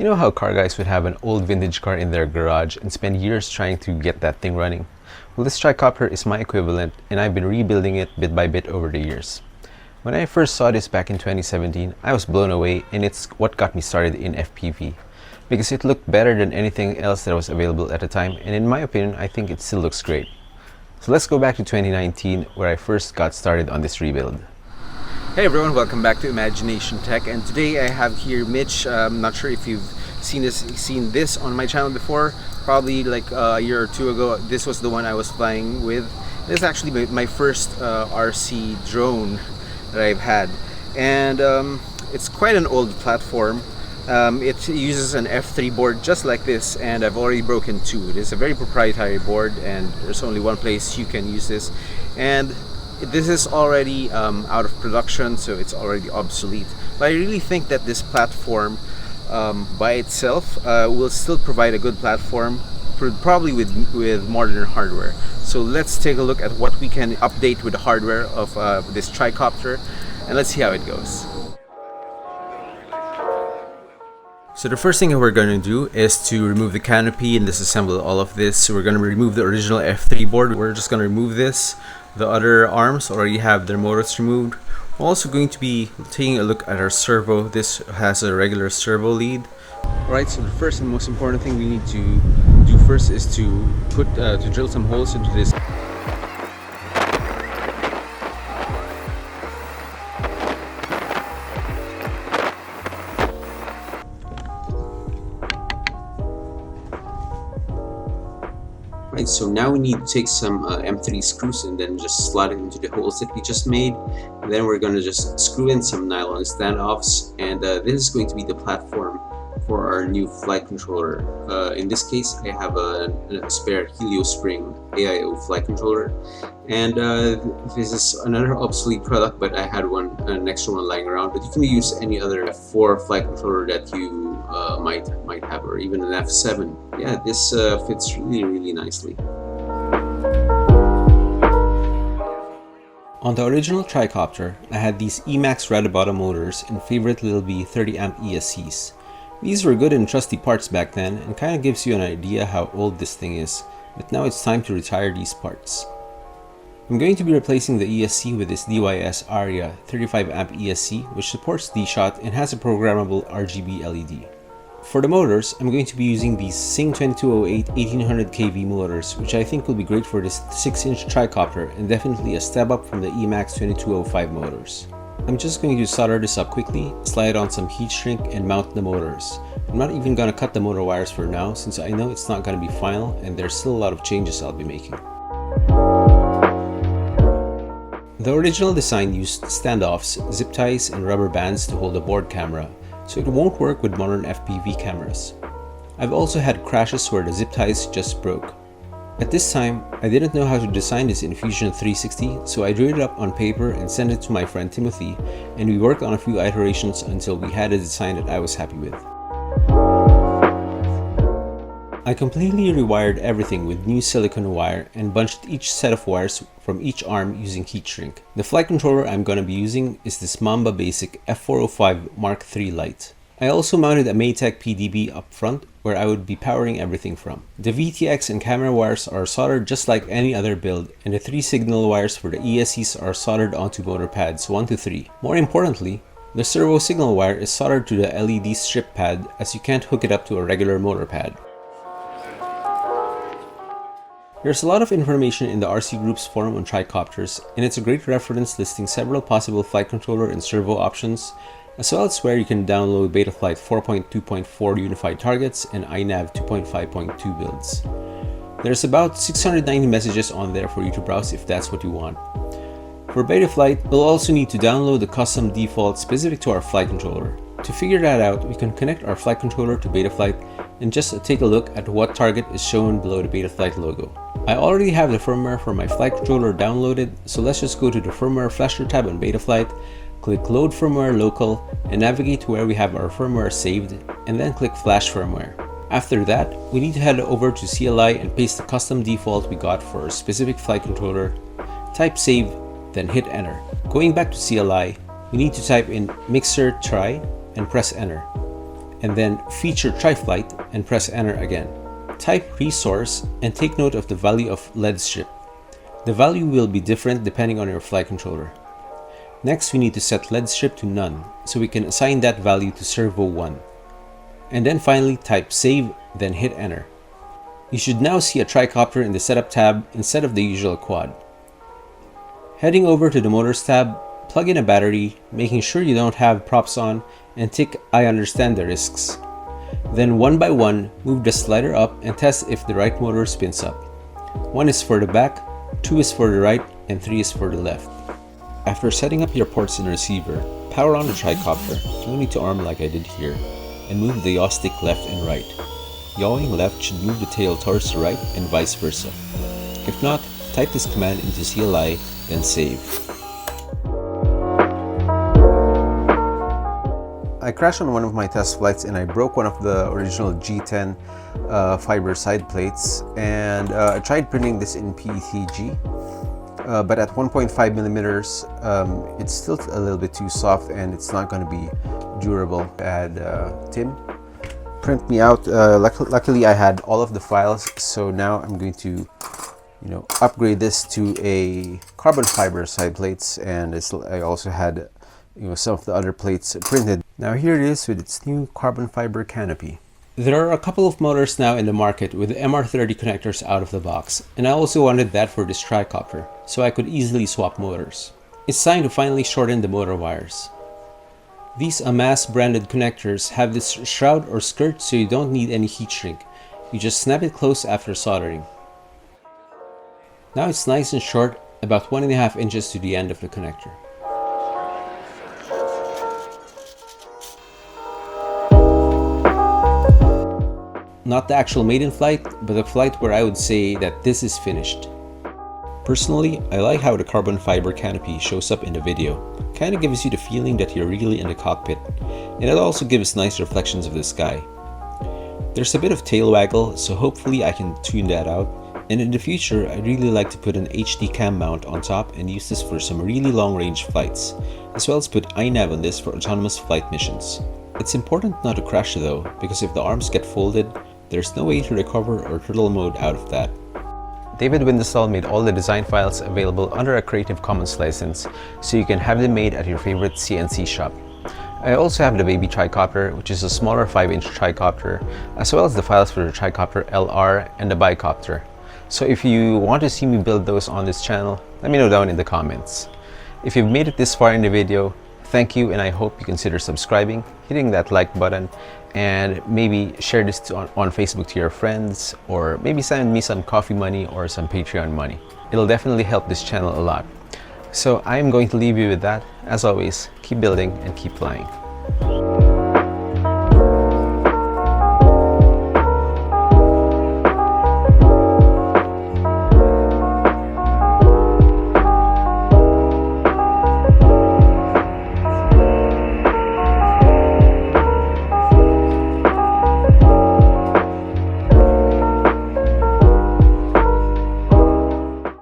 You know how car guys would have an old vintage car in their garage and spend years trying to get that thing running? Well, this tricopter is my equivalent, and I've been rebuilding it bit by bit over the years. When I first saw this back in 2017, I was blown away, and it's what got me started in FPV. Because it looked better than anything else that was available at the time, and in my opinion, I think it still looks great. So let's go back to 2019, where I first got started on this rebuild. Hey everyone, welcome back to Imagination Tech, and today I have here Mitch. I'm not sure if you've seen this on my channel before. Probably like a year or two ago, this was the one I was flying with. This is actually my first RC drone that I've had, and it's quite an old platform. It uses an F3 board just like this, and I've already broken two. It is a very proprietary board, and there's only one place you can use this, and this is already out of production, so it's already obsolete. But I really think that this platform by itself will still provide a good platform, probably with modern hardware. So let's take a look at what we can update with the hardware of this tricopter, and let's see how it goes. So the first thing that we're going to do is to remove the canopy and disassemble all of this. So we're going to remove the original F3 board. We're just going to remove this. The other arms already have their motors removed. We're also going to be taking a look at our servo. This has a regular servo lead. Alright, so the first and most important thing we need to do first is to drill some holes into this. Right, so now we need to take some M3 screws and then just slide it into the holes that we just made. And then we're going to just screw in some nylon standoffs, and this is going to be the platform for our new flight controller. In this case, I have a spare Helio Spring AIO flight controller, and this is another obsolete product, but I had an extra one lying around. But you can use any other F4 flight controller that you might have, or even an F7. Yeah, this fits really nicely. On the original tricopter, I had these Emax Radibottom motors and favorite Little B 30 amp ESCs. These were good and trusty parts back then, and kind of gives you an idea how old this thing is, but now it's time to retire these parts. I'm going to be replacing the ESC with this DYS Aria 35 amp ESC, which supports D-Shot and has a programmable RGB LED. For the motors, I'm going to be using these Sing 2208 1800 kV motors, which I think will be great for this 6-inch tricopter and definitely a step up from the Emax 2205 motors. I'm just going to solder this up quickly, slide on some heat shrink, and mount the motors. I'm not even going to cut the motor wires for now, since I know it's not going to be final and there's still a lot of changes I'll be making. The original design used standoffs, zip ties, and rubber bands to hold the board camera, so it won't work with modern FPV cameras. I've also had crashes where the zip ties just broke. At this time, I didn't know how to design this in Fusion 360, so I drew it up on paper and sent it to my friend Timothy, and we worked on a few iterations until we had a design that I was happy with. I completely rewired everything with new silicone wire and bunched each set of wires from each arm using heat shrink. The flight controller I'm going to be using is this Mamba Basic F405 Mark III Lite. I also mounted a Maytag PDB up front where I would be powering everything from. The VTX and camera wires are soldered just like any other build, and the 3 signal wires for the ESCs are soldered onto motor pads 1 to 3. More importantly, the servo signal wire is soldered to the LED strip pad, as you can't hook it up to a regular motor pad. There's a lot of information in the RCGroups Forum on tricopters, and it's a great reference listing several possible flight controller and servo options, as well as where you can download Betaflight 4.2.4 unified targets and iNav 2.5.2 builds. There's about 690 messages on there for you to browse if that's what you want. For Betaflight, we'll also need to download the custom default specific to our flight controller. To figure that out, we can connect our flight controller to Betaflight and just take a look at what target is shown below the Betaflight logo. I already have the firmware for my flight controller downloaded, so let's just go to the firmware flasher tab on Betaflight, click load firmware local, and navigate to where we have our firmware saved, and then click flash firmware. After that, we need to head over to CLI and paste the custom default we got for a specific flight controller, type save, then hit enter. Going back to CLI, we need to type in mixer try and press enter. and then feature TriFlight and press enter again. Type resource and take note of the value of lead strip. The value will be different depending on your flight controller. Next, we need to set lead strip to none, so we can assign that value to servo 1. And then finally type save, then hit enter. You should now see a tricopter in the setup tab instead of the usual quad. Heading over to the motors tab, plug in a battery, making sure you don't have props on, and tick I understand the risks. Then one by one, move the slider up and test if the right motor spins up. 1 is for the back, 2 is for the right, and 3 is for the left. After setting up your ports in the receiver, power on the tricopter, no need to arm like I did here, and move the yaw stick left and right. Yawing left should move the tail towards the right and vice versa. If not, type this command into CLI, then save. I crashed on one of my test flights and I broke one of the original G10 fiber side plates, and I tried printing this in PETG, but at 1.5 millimeters it's still a little bit too soft and it's not going to be durable. Add tin, print me out. Luckily I had all of the files, so now I'm going to upgrade this to a carbon fiber side plates, and I also had some of the other plates printed. Now here it is with its new carbon fiber canopy. There are a couple of motors now in the market with the MR30 connectors out of the box, and I also wanted that for this tricopter, so I could easily swap motors. It's time to finally shorten the motor wires. These Amass branded connectors have this shroud or skirt, so you don't need any heat shrink. You just snap it close after soldering. Now it's nice and short, about 1.5 inches to the end of the connector. Not the actual maiden flight, but a flight where I would say that this is finished. Personally, I like how the carbon fiber canopy shows up in the video. Kinda gives you the feeling that you're really in the cockpit, and it also gives nice reflections of the sky. There's a bit of tail waggle, so hopefully I can tune that out, and in the future I'd really like to put an HD cam mount on top and use this for some really long range flights, as well as put iNav on this for autonomous flight missions. It's important not to crash though, because if the arms get folded, there's no way to recover or turtle mode out of that. David Windestall made all the design files available under a Creative Commons license, so you can have them made at your favorite CNC shop. I also have the baby tricopter, which is a smaller 5-inch tricopter, as well as the files for the tricopter LR and the bicopter. So if you want to see me build those on this channel, let me know down in the comments. If you've made it this far in the video, thank you, and I hope you consider subscribing, hitting that like button, and maybe share this on Facebook to your friends, or maybe send me some coffee money or some Patreon money. It'll definitely help this channel a lot. So I'm going to leave you with that. As always, keep building and keep flying.